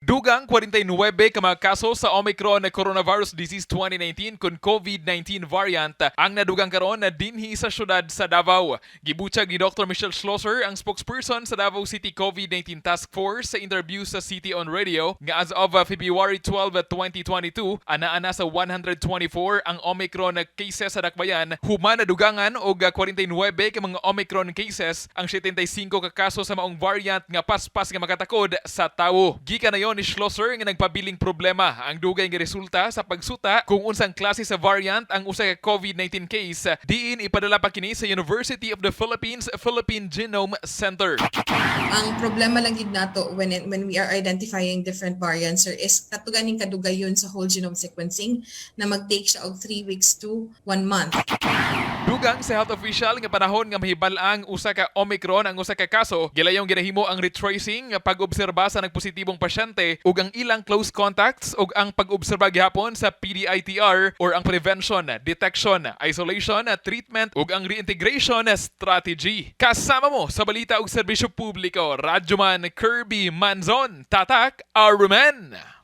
Dugang 49 ka mga kaso sa Omicron Coronavirus Disease 2019 kun COVID-19 variant ang nadugang karon na dinhi sa syudad sa Davao. Gibutyag ni Dr. Schlosser, ang spokesperson sa Davao City COVID-19 Task Force sa interview sa City on Radio nga as of February 12, 2022, anaa sa 124 ang Omicron cases sa dakbayan, human nadugangan og 49 ka mga Omicron cases ang 75 ka kaso sa maong variant nga paspas nga makatakod sa tawo. Gikan na yon ni Schlosser nga nagpabiling problema ang dugay nga resulta sa pagsuta kung unsang klase sa variant ang usa ka COVID-19 case, diin ipadala pa kini sa University of the Philippines Philippine Genome Center. Ang problema lang gid nato when we are identifying different variants sir, is katuganing kadugayon sa whole genome sequencing na mag-take siya og 3 weeks to 1 month. Dugang sa health official nga panahon nga mahibal-ang usa ka Omicron ang usa ka kaso, gilayong ginahimo ang retracing nga pag-obserba sa nagpositibong pasyente ug ang ilang close contacts ug ang pag-obserba gihapon sa PDITR or ang prevention, detection, isolation, treatment ug ang reintegration strategy. Kasama mo sa balita ug serbisyo publiko, Radyoman Kirby Manzon, Tatak Arumen.